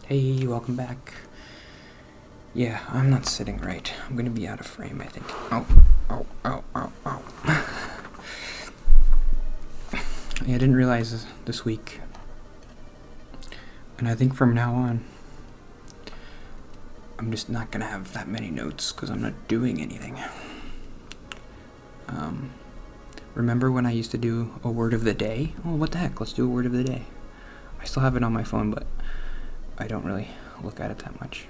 Hey, welcome back. Yeah, I'm not sitting right. I'm gonna be out of frame, I think. Ow. Yeah, I didn't realize this week. And I think from now on, I'm just not gonna have that many notes because I'm not doing anything. Remember when I used to do a word of the day? Oh, what the heck, let's do a word of the day. I still have it on my phone, but I don't really look at it that much.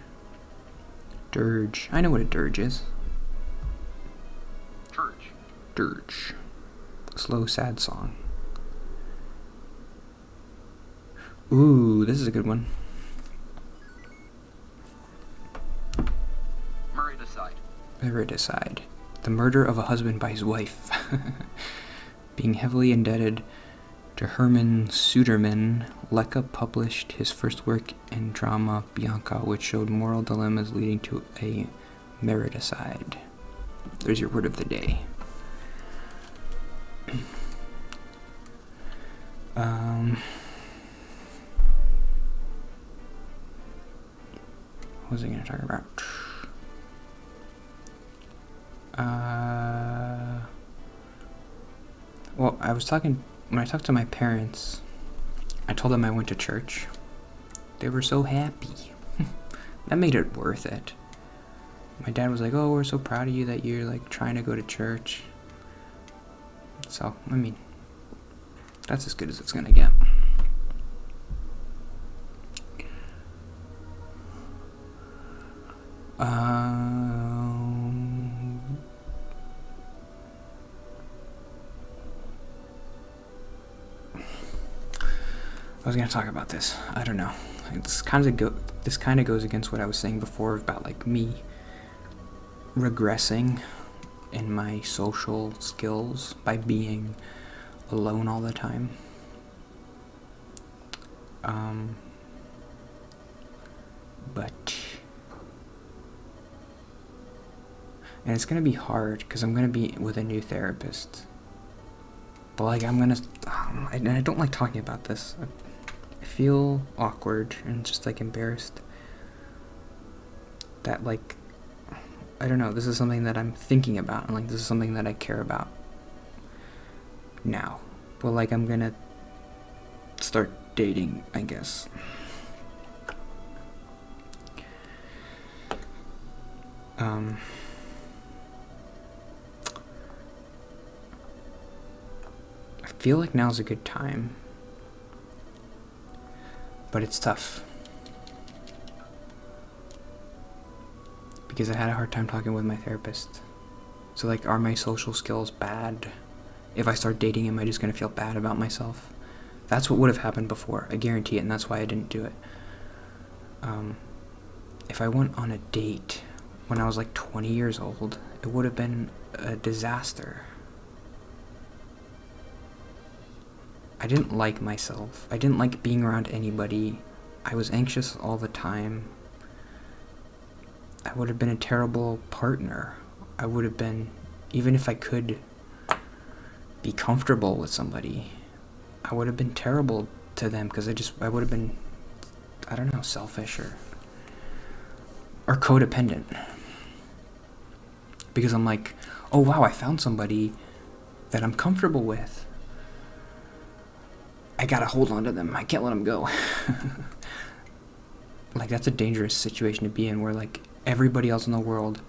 Dirge. I know what a dirge is. Dirge. Slow, sad song. Ooh, this is a good one. Meridicide. The murder of a husband by his wife. Being heavily indebted to Herman Suderman, Lecca published his first work in drama, Bianca, which showed moral dilemmas leading to a meridicide. There's your word of the day. What was I going to talk about? Well, when I talked to my parents, I told them I went to church. They were so happy. That made it worth it. My dad was like, "Oh, we're so proud of you that you're like trying to go to church." So, I mean, that's as good as it's gonna get. I was gonna talk about this. I don't know. This kind of goes against what I was saying before about like me regressing in my social skills by being alone all the time. And it's gonna be hard because I'm gonna be with a new therapist. But like and I don't like talking about this. I feel awkward and just like embarrassed that like, I don't know, this is something that I'm thinking about and like this is something that I care about now. But like I'm gonna start dating, I guess. I feel like now's a good time. But it's tough. Because I had a hard time talking with my therapist. So like, are my social skills bad? If I start dating, am I just gonna feel bad about myself? That's what would have happened before, I guarantee it, and that's why I didn't do it. If I went on a date when I was like 20 years old, it would have been a disaster. I didn't like myself. I didn't like being around anybody. I was anxious all the time. I would have been a terrible partner. I would have been, even if I could be comfortable with somebody, I would have been terrible to them because I would have been, I don't know, selfish or codependent. Because I'm like, oh wow, I found somebody that I'm comfortable with. I gotta hold on to them. I can't let them go. Like, that's a dangerous situation to be in where, like, everybody else in the world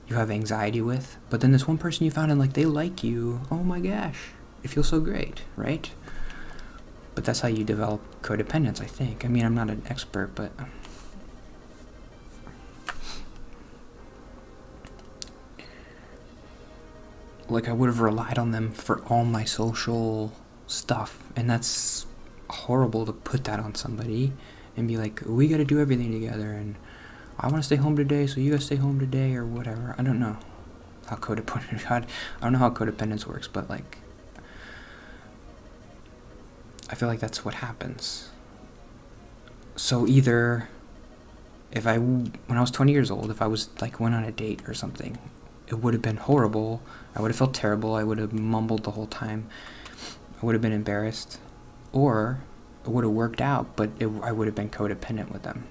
you have anxiety with, but then this one person you found and, like, they like you. Oh my gosh. It feels so great, right? But that's how you develop codependence, I think. I mean, I'm not an expert, but like, I would have relied on them for all my social stuff, and that's horrible to put that on somebody and be like, we gotta do everything together, and I want to stay home today, so you guys stay home today, or whatever. I don't know how codependence works, but like, I feel like that's what happens. So either when I was 20 years old, if I was like went on a date or something, it would have been horrible. I would have felt terrible. I would have mumbled the whole time. I would have been embarrassed, or it would have worked out, but I would have been codependent with them.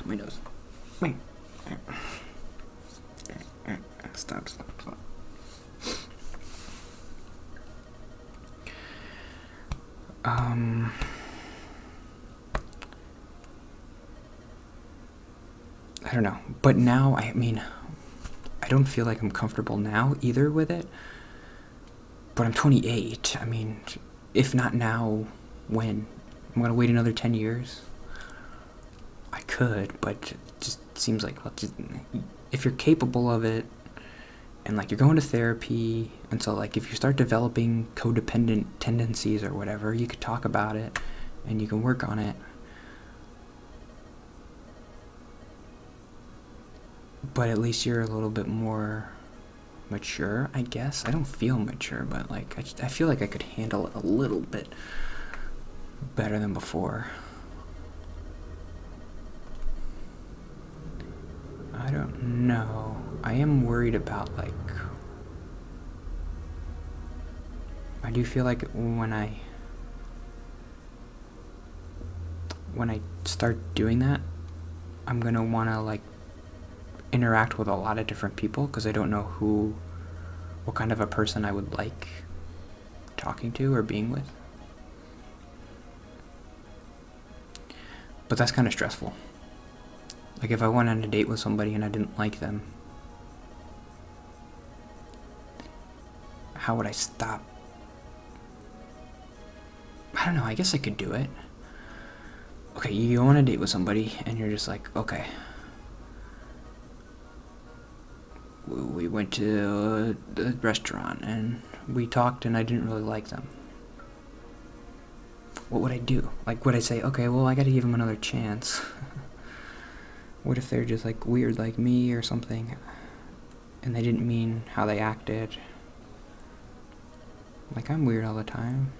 My nose. Wait. Stop. I don't know. But now, I mean, I don't feel like I'm comfortable now either with it. But I'm 28. I mean, if not now, when? I'm going to wait another 10 years? I could, but it just seems like, well, just, if you're capable of it, and like you're going to therapy, and so like if you start developing codependent tendencies or whatever, you could talk about it, and you can work on it. But at least you're a little bit more mature, I guess. I don't feel mature, but like I feel like I could handle it a little bit better than before. I don't know. I am worried about, like, I do feel like when I start doing that, I'm gonna wanna, like, interact with a lot of different people, because I don't know what kind of a person I would like talking to or being with. But that's kind of stressful. Like, if I went on a date with somebody and I didn't like them, how would I stop? I don't know, I guess I could do it. Okay, you go on a date with somebody and you're just like, okay, we went to a restaurant and we talked and I didn't really like them. What would I do? Like, would I say, okay, well, I gotta give them another chance? What if they're just, like, weird like me or something, and they didn't mean how they acted? Like, I'm weird all the time.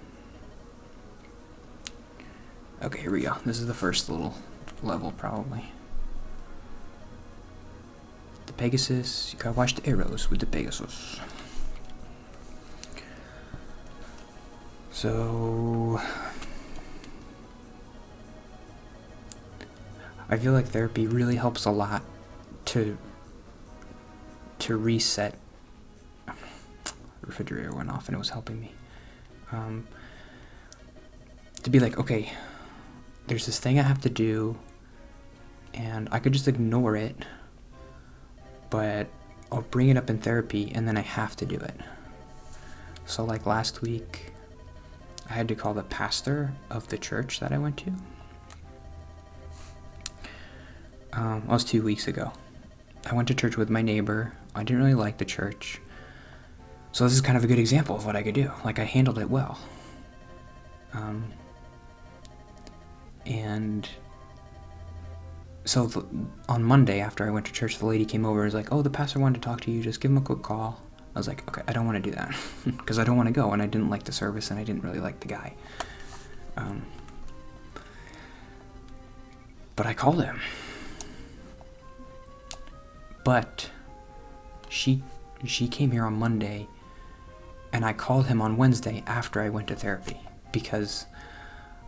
Okay, here we go. This is the first little level, probably. The Pegasus. You gotta watch the arrows with the Pegasus. So I feel like therapy really helps a lot to reset. The refrigerator went off and it was helping me. To be like, okay, there's this thing I have to do, and I could just ignore it, but I'll bring it up in therapy, and then I have to do it. So, like, last week, I had to call the pastor of the church that I went to. That was 2 weeks ago. I went to church with my neighbor. I didn't really like the church. So this is kind of a good example of what I could do. Like, I handled it well. And so on Monday, after I went to church, the lady came over and was like, oh, the pastor wanted to talk to you. Just give him a quick call. I was like, okay, I don't want to do that. Because I don't want to go, and I didn't like the service, and I didn't really like the guy. But I called him. But she came here on Monday, and I called him on Wednesday after I went to therapy, because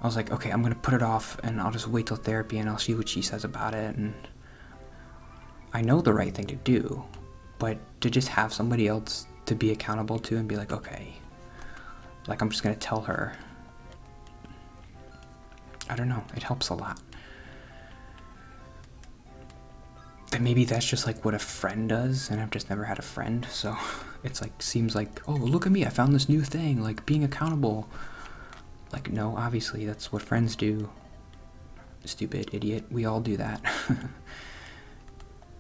I was like, okay, I'm going to put it off, and I'll just wait till therapy, and I'll see what she says about it. And I know the right thing to do, but to just have somebody else to be accountable to and be like, okay, like, I'm just going to tell her. I don't know. It helps a lot. And maybe that's just like what a friend does, and I've just never had a friend, so it's like, seems like, oh, look at me, I found this new thing, like being accountable. Like, no, obviously that's what friends do. Stupid idiot, we all do that.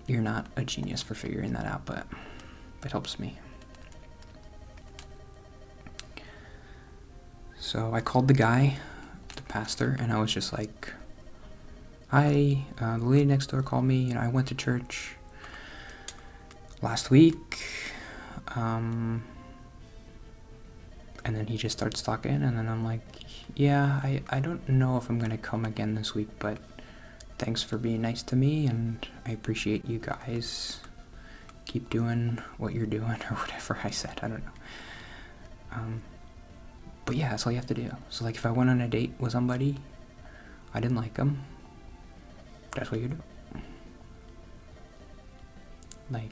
You're not a genius for figuring that out, but it helps me. So I called the guy, the pastor, and I was just like, hi, the lady next door called me, and I went to church last week, and then he just starts talking, and then I'm like, yeah, I don't know if I'm gonna come again this week, but thanks for being nice to me, and I appreciate you guys. Keep doing what you're doing, or whatever I said, I don't know. But yeah, that's all you have to do. So, like, if I went on a date with somebody, I didn't like them, That's what you do. Like,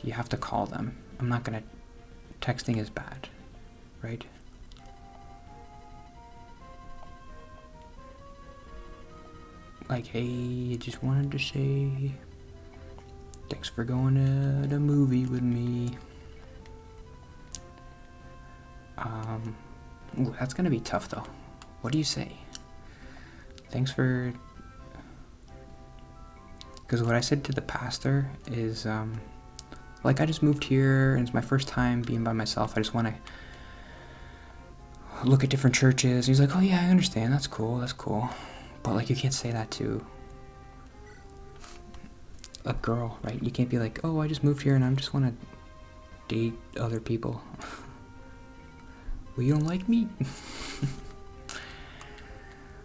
you have to call them. I'm not gonna... Texting is bad, right? Like, hey, I just wanted to say... Thanks for going to the movie with me. Ooh, that's gonna be tough though. What do you say? Thanks for... Because what I said to the pastor is, like, I just moved here and it's my first time being by myself. I just want to look at different churches. He's like, oh yeah, I understand. That's cool. That's cool. But like, you can't say that to a girl, right? You can't be like, oh, I just moved here and I just want to date other people. Well, you don't like me?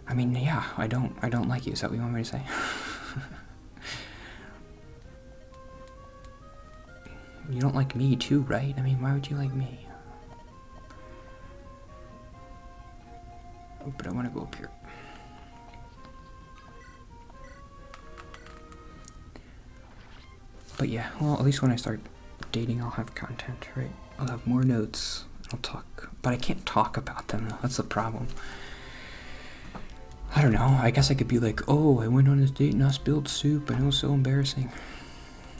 I mean, yeah, I don't like you. Is that what you want me to say? You don't like me too, right? I mean, why would you like me? Oh, but I want to go up here. But yeah, well, at least when I start dating, I'll have content, right? I'll have more notes. I'll talk, but I can't talk about them. That's the problem. I don't know. I guess I could be like, oh, I went on this date and I spilled soup and it was so embarrassing.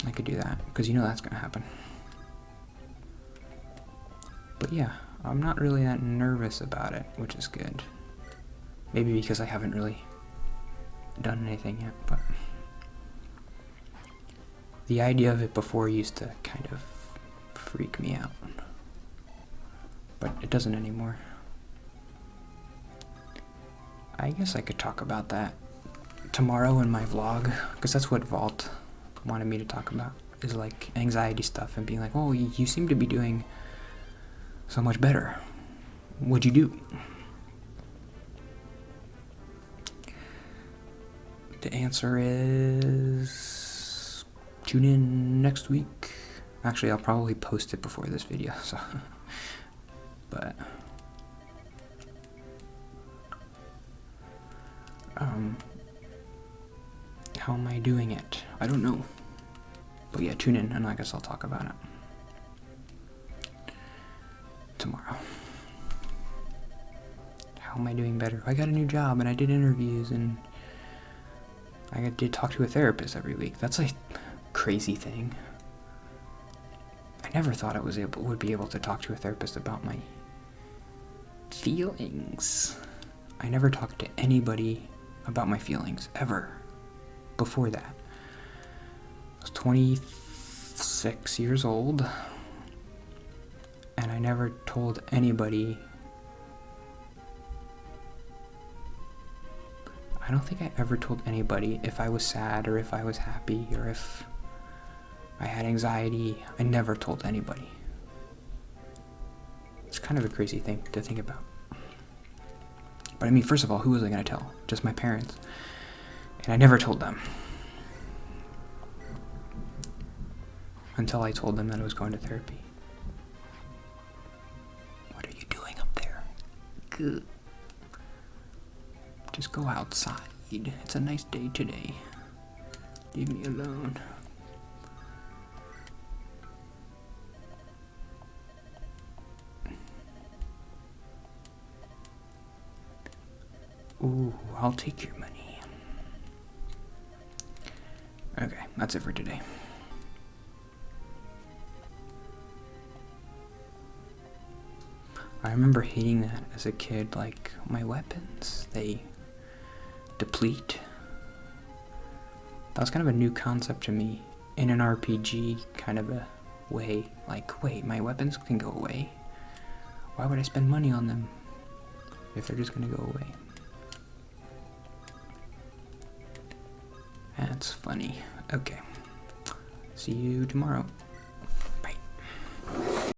I could do that, because you know that's going to happen. But yeah, I'm not really that nervous about it, which is good. Maybe because I haven't really done anything yet, but... The idea of it before used to kind of freak me out. But it doesn't anymore. I guess I could talk about that tomorrow in my vlog, because that's what Vault wanted me to talk about, is like anxiety stuff and being like, oh, you seem to be doing so much better. What'd you do? The answer is tune in next week. Actually, I'll probably post it before this video, so but how am I doing it? I don't know. But yeah, tune in and I guess I'll talk about it tomorrow. How am I doing better? I got a new job and I did interviews and I did talk to a therapist every week. That's a crazy thing. I never thought I would be able to talk to a therapist about my feelings. I never talked to anybody about my feelings, ever, before that. I was 26 years old, and I never told anybody. I don't think I ever told anybody if I was sad or if I was happy or if I had anxiety. I never told anybody. It's kind of a crazy thing to think about. But I mean, first of all, who was I going to tell? Just my parents. And I never told them. Until I told them that I was going to therapy. What are you doing up there? Good. Just go outside. It's a nice day today. Leave me alone. Ooh, I'll take your money. Okay, that's it for today. I remember hating that as a kid, like, my weapons, they deplete. That was kind of a new concept to me, in an RPG kind of a way. Like, wait, my weapons can go away? Why would I spend money on them if they're just gonna go away? That's funny. Okay. See you tomorrow.